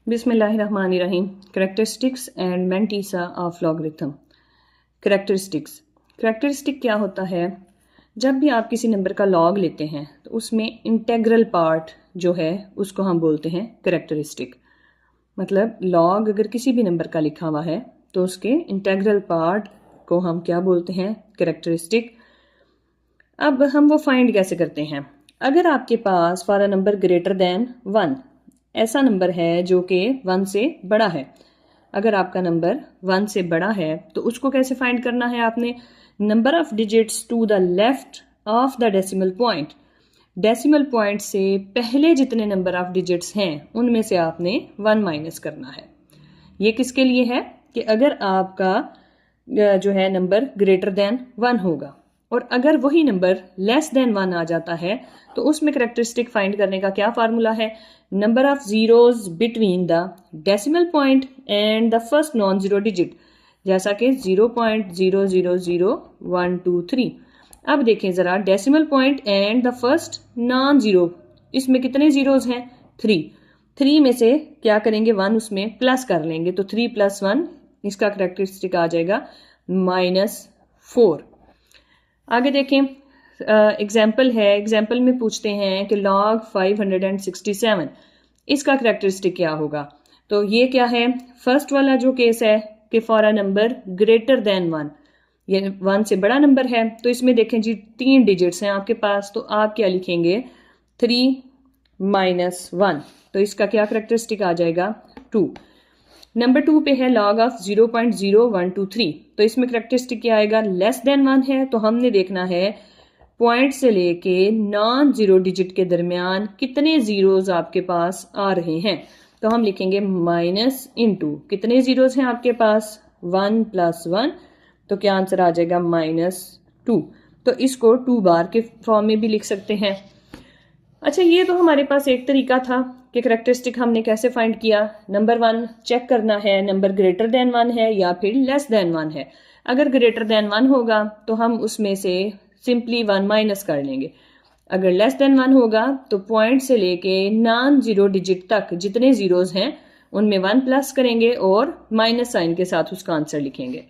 बिस्मिल्लाहिर्रहमानिर्रहीम। Characteristics and mantissa of logarithm. Characteristic क्या होता है? जब भी आप किसी नंबर का लॉग लेते हैं तो उसमें इंटेग्रल पार्ट जो है उसको हम बोलते हैं करैक्टरिस्टिक। मतलब लॉग अगर किसी भी नंबर का लिखा हुआ है तो उसके इंटेग्रल पार्ट को हम क्या बोलते हैं? करैक्टरिस्टिक। अब हम वो फाइंड कैसे करते हैं? अगर आपके पास for a number greater than 1 ऐसा नंबर है जो कि 1 से बड़ा है, अगर आपका नंबर 1 से बड़ा है तो उसको कैसे फाइंड करना है? आपने number of digits to the left of the decimal point, decimal point से पहले जितने नंबर ऑफ डिजिट्स हैं उनमें से आपने 1 माइनस करना है। ये किसके लिए है? कि अगर आपका जो है नंबर ग्रेटर देन 1 होगा और अगर वही नंबर लेस देन 1 आ जाता है तो उसमें करैक्टरिस्टिक फाइंड करने का क्या फार्मूला है? Number of zeros between the decimal point and the first non zero digit, जैसा कि 0.000123। अब देखें जरा, decimal point and the first non zero, इसमें कितने जीरोज हैं? 3 में से क्या करेंगे? 1 उसमें प्लस कर लेंगे तो 3 + 1, इसका करैक्टरिस्टिक आ जाएगा -4। आगे देखें, एग्जाम्पल है। एग्जाम्पल में पूछते हैं कि log 567, इसका करैक्टरिस्टिक क्या होगा? तो ये क्या है? फर्स्ट वाला जो केस है कि for a number greater than 1, ये 1 से बड़ा नंबर है, तो इसमें देखें जी 3 डिजिट्स हैं आपके पास, तो आप क्या लिखेंगे? 3 - 1, तो इसका क्या करैक्टरिस्टिक आ जाएगा? 2। नंबर 2 पे है log ऑफ 0.0123, तो इसमें करैक्टरिस्टिक क्या आएगा? लेस देन 1 है, तो हमने देखना है पॉइंट से लेके नॉन जीरो डिजिट के दरमियान कितने जीरोज आपके पास आ रहे हैं। तो हम लिखेंगे माइनस इनटू, कितने जीरोज हैं आपके पास? 1 + 1, तो क्या आंसर आ जाएगा? -2। तो इसको 2 बार के फॉर्म में भी लिख सकते हैं। अच्छा, ये तो हमारे पास एक तरीका था कि करैक्टरिस्टिक हमने कैसे फाइंड किया। नंबर 1 चेक करना है नंबर ग्रेटर देन 1 है या फिर लेस देन 1 है। अगर ग्रेटर देन 1 होगा तो हम उसमें से सिंपली 1 माइनस कर लेंगे। अगर लेस देन 1 होगा तो पॉइंट से लेके नॉन जीरो डिजिट तक जितने जीरोज हैं उनमें 1 प्लस करेंगे और माइनस साइन के साथ उसका आंसर लिखेंगे।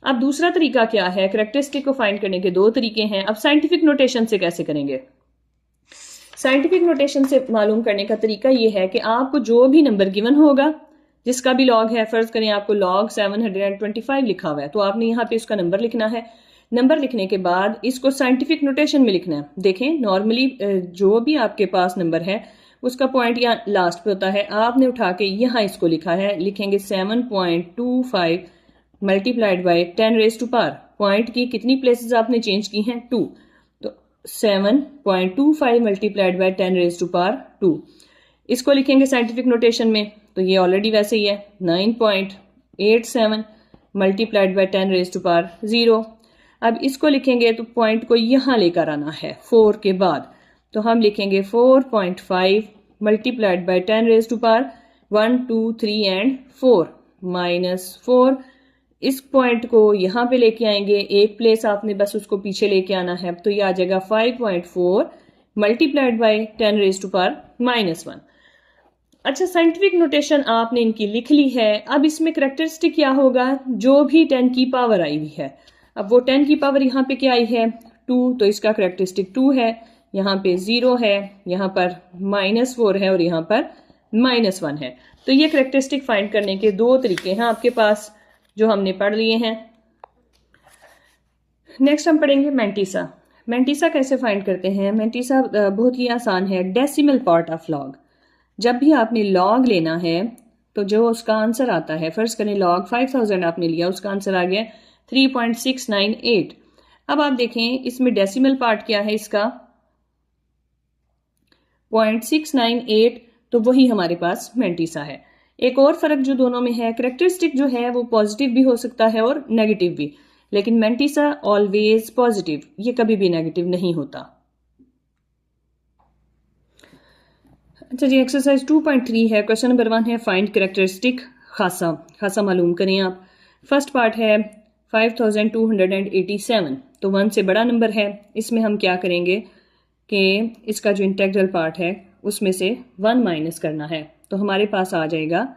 अब दूसरा तरीका क्या है? करैक्टरिस्टिक को फाइंड करने के 2 तरीके हैं। अब साइंटिफिक नोटेशन से कैसे करेंगे? साइंटिफिक नोटेशन से मालूम करने का तरीका यह है कि आपको जो भी नंबर गिवन होगा, जिसका भी लॉग है, फर्ज करें आपको log 725 लिखा हुआ है, तो आपने यहाँ पे उसका नंबर लिखना है। नंबर लिखने के बाद इसको साइंटिफिक नोटेशन में लिखना है। देखें, नॉर्मली जो भी आपके पास नंबर है उसका पॉइंट यहाँ लास्ट पे होता है, आपने उठा के यहाँ इसको लिखा है। लिखेंगे 7.25 मल्टीप्लाइड बाई 10⁻⁴। पॉइंट की कितनी प्लेसेस आपने चेंज की हैं? 2। तो 7.25 मल्टीप्लाइड बाई 10⁻²। इसको लिखेंगे साइंटिफिक नोटेशन में, तो ये ऑलरेडी वैसे ही है 9.87 मल्टीप्लाइड बाई 10⁻0। अब इसको लिखेंगे तो पॉइंट को यहाँ लेकर आना है 4 के बाद, तो हम लिखेंगे 4.5 मल्टीप्लाइड बाई 10⁻⁴, 1 2 3 एंड 4 -4। इस पॉइंट को यहाँ पे लेके आएंगे, एक प्लेस आपने बस उसको पीछे लेके आना है, तो ये आ जाएगा 5.4 मल्टीप्लाइड बाई 10⁻⁻1। अच्छा, साइंटिफिक नोटेशन आपने इनकी लिख ली है। अब इसमें करैक्टरिस्टिक क्या होगा? जो भी 10 की पावर आई हुई है, अब वो 10 की पावर यहाँ पे क्या आई है? 2, तो इसका करैक्टरिस्टिक 2 है। यहाँ पे 0 है, यहाँ पर -4 है और यहाँ पर -1 है। तो ये करैक्टरिस्टिक फाइंड करने के 2 तरीके हैं आपके पास जो हमने पढ़ लिए हैं। नेक्स्ट हम पढ़ेंगे मैंटीसा। मैंटीसा कैसे फाइंड करते हैं? मैंटीसा बहुत ही आसान है। डेसिमल पार्ट ऑफ लॉग, जब भी आपने लॉग लेना है तो जो उसका आंसर आता है, फर्ज करें log 5000 आपने लिया, उसका आंसर आ गया 3.698। अब आप देखें इसमें डेसिमल पार्ट क्या है इसका? 0.698, तो वही हमारे पास मैंटीसा है। एक और फर्क जो दोनों में है, करैक्टरिस्टिक जो है वो पॉजिटिव भी हो सकता है और नेगेटिव भी, लेकिन मैंटीसा ऑलवेज पॉजिटिव, ये कभी भी नेगेटिव नहीं होता। अच्छा जी, एक्सरसाइज 2.3 है। क्वेश्चन नंबर 1 है फाइंड करैक्टरिस्टिक खासा। खासा मालूम करें आप। फर्स्ट पार्ट है 5287, तो 1 से बड़ा नंबर है। इसमें हम क्या करेंगे कि इसका जो इंटेग्रल पार्ट है उसमें से 1 माइनस करना है। तो हमारे पास आ जाएगा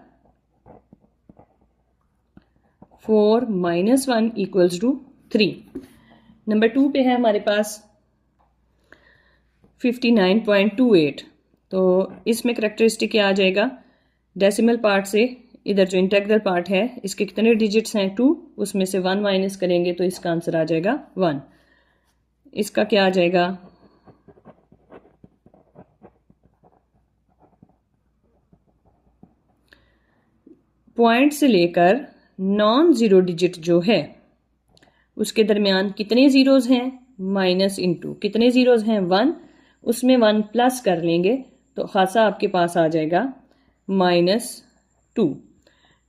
4 - 1 = 3। नंबर 2 पे है हमारे पास 59.28। तो इसमें करैक्टरिस्टिक क्या आ जाएगा, डेसिमल पार्ट से इधर जो इंटेग्रल पार्ट है इसके कितने डिजिट्स हैं 2, उसमें से 1 माइनस करेंगे तो इसका आंसर आ जाएगा 1। इसका क्या आ जाएगा, पॉइंट से लेकर नॉन जीरो डिजिट जो है उसके दरमियान कितने जीरोज हैं, माइनस इंटू कितने जीरोज हैं 1, उसमें 1 प्लस कर लेंगे तो खासा आपके पास आ जाएगा -2।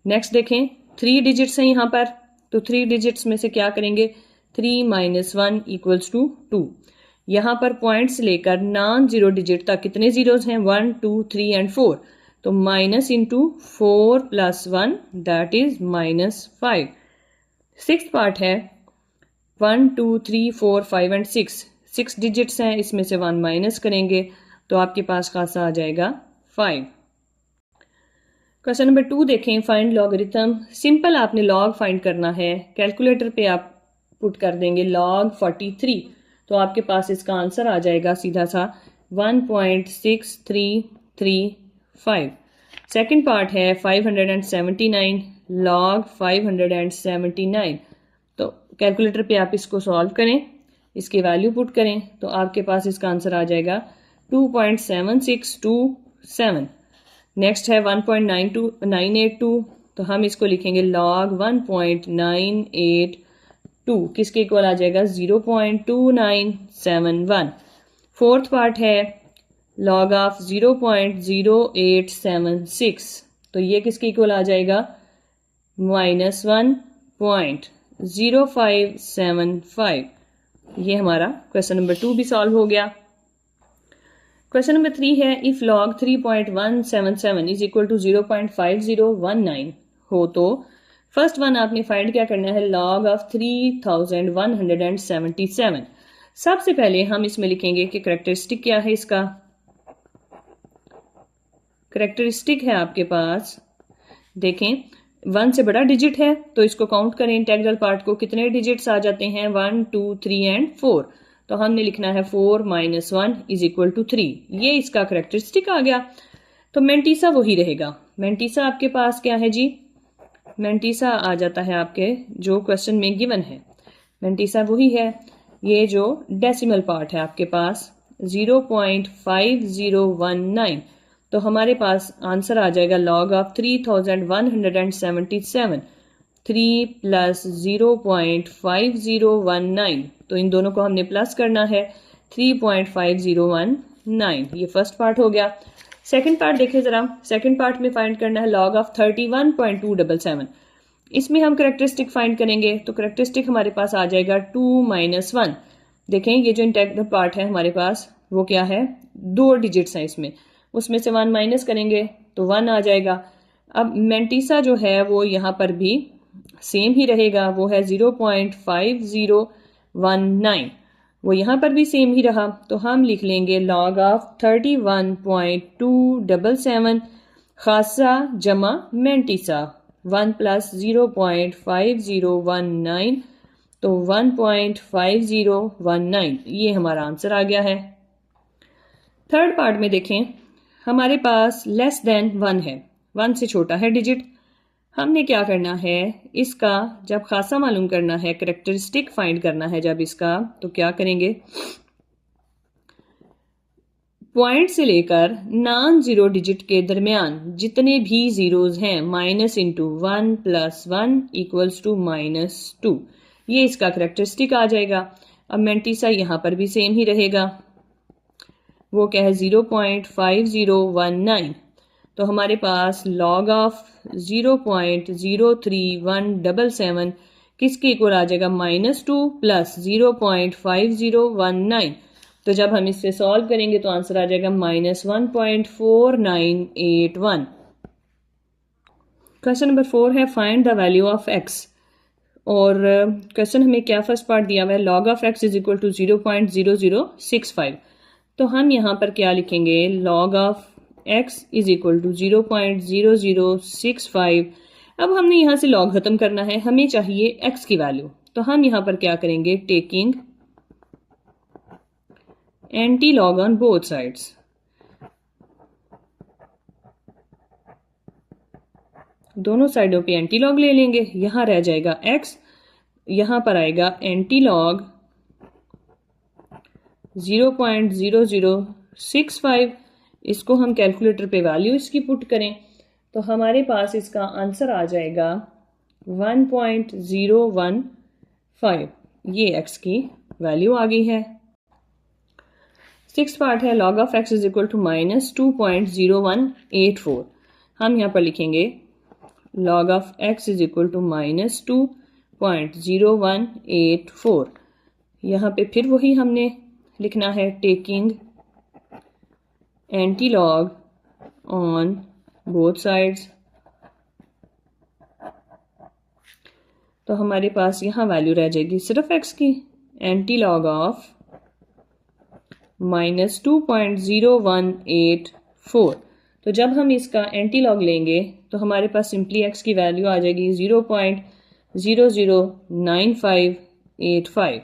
नेक्स्ट देखें 3 डिजिट्स हैं यहाँ पर, तो 3 डिजिट्स में से क्या करेंगे, 3 - 1 = 2। यहाँ पर पॉइंट से लेकर नॉन जीरो डिजिट तक कितने जीरोज हैं, 1 2 3 एंड 4, तो minus into 4 + 1 that is -5। Sixth part है 1 2 3 4 5 एंड 6 डिजिट्स हैं, इसमें से 1 माइनस करेंगे तो आपके पास खासा आ जाएगा 5। क्वेश्चन नंबर 2 देखें, फाइंड लॉगरिथम। सिंपल आपने लॉग फाइंड करना है, कैलकुलेटर पे आप पुट कर देंगे log 43, तो आपके पास इसका आंसर आ जाएगा सीधा सा 1.6335। सेकंड पार्ट है 579 log 579, तो कैलकुलेटर पे आप इसको सॉल्व करें, इसकी वैल्यू पुट करें तो आपके पास इसका आंसर आ जाएगा 2.7627। नेक्स्ट है 1.982, तो हम इसको लिखेंगे log 1.982, किसके इक्वल आ जाएगा 0.2971। फोर्थ पार्ट है log ऑफ 0.0876, तो ये किसके इक्वल आ जाएगा -1.0575। ये हमारा क्वेश्चन नंबर 2 भी सॉल्व हो गया। क्वेश्चन नंबर 3 है, इफ log 3.177 = 0.5019 हो तो फर्स्ट वन आपने फाइंड क्या करना है, log ऑफ 3177। सबसे पहले हम इसमें लिखेंगे कि करैक्टरिस्टिक क्या है, इसका करैक्टरिस्टिक है आपके पास, देखें 1 से बड़ा डिजिट है तो इसको काउंट करें, इंटेग्रल पार्ट को कितने डिजिट्स आ जाते हैं 1 2 3 एंड 4, तो हमने लिखना है 4 - 1 = 3। ये इसका करैक्टरिस्टिक आ गया। तो मेंटीसा वही रहेगा, मेंटीसा आपके पास क्या है जी, मेंटीसा आ जाता है आपके जो क्वेश्चन में गिवन है, मेंटीसा वही है। ये जो डेसिमल पार्ट है आपके पास 0.5019, तो हमारे पास आंसर आ जाएगा log ऑफ 3177, 3 + 0.5019, तो इन दोनों को हमने प्लस करना है 3.5019। ये फर्स्ट पार्ट हो गया। सेकंड पार्ट देखें जरा, सेकंड पार्ट में फाइंड करना है log ऑफ 31.277। इसमें हम करैक्टरिस्टिक फाइंड करेंगे, तो करैक्टरिस्टिक हमारे पास आ जाएगा 2 - 1। देखें ये जो इंटेग्रल पार्ट है हमारे पास वो क्या है, 2 डिजिट्स हैं इसमें, उसमें से 1 माइनस करेंगे तो 1 आ जाएगा। अब मेंटीसा जो है वो यहाँ पर भी सेम ही रहेगा, वो है 0.5019, वो यहाँ पर भी सेम ही रहा, तो हम लिख लेंगे log ऑफ 31.277 खासा जमा मेंटीसा 1 + 0.5019, तो 1.5019, ये हमारा आंसर आ गया है। थर्ड पार्ट में देखें, हमारे पास लेस देन 1 है, 1 से छोटा है डिजिट, हमने क्या करना है, इसका जब खासा मालूम करना है, करैक्टरिस्टिक फाइंड करना है जब इसका, तो क्या करेंगे, पॉइंट से लेकर नॉन जीरो डिजिट के दरमियान जितने भी जीरोज हैं -1 + 1 + 1 = -2, ये इसका करैक्टरिस्टिक आ जाएगा। अब मेंटीसा यहाँ पर भी सेम ही रहेगा, वो क्या है 0.5019, तो हमारे पास log ऑफ 0.03177 किसके इक्वल आ जाएगा -2 + 0.5019, तो जब हम इससे सॉल्व करेंगे तो आंसर आ जाएगा -1.4981। क्वेश्चन नंबर 4 है, find the value of x, और क्वेश्चन हमें क्या फर्स्ट पार्ट दिया हुआ है, log ऑफ x = 0.0065, तो हम यहाँ पर क्या लिखेंगे, log of x is equal to 0.0065। अब हमने यहाँ से log खत्म करना है, हमें चाहिए x की वैल्यू। तो हम यहाँ पर क्या करेंगे, taking anti log on both sides. दोनों साइडों पे एंटी लॉग ले लेंगे, यहां रह जाएगा x, यहां पर आएगा एंटी लॉग 0.0065। इसको हम कैलकुलेटर पे वैल्यू इसकी पुट करें तो हमारे पास इसका आंसर आ जाएगा 1.015। ये x की वैल्यू आ गई है। 6th पार्ट है log of x is equal to -2.0184। हम यहाँ पर लिखेंगे log of x is equal to -2.0184। यहाँ पे फिर वही हमने लिखना है, taking anti log on both sides. तो हमारे पास यहाँ वैल्यू रह जाएगी सिर्फ x की, एंटी लॉग ऑफ -2.0184। तो जब हम इसका एंटी लॉग लेंगे तो हमारे पास सिंपली x की वैल्यू आ जाएगी 0.009585।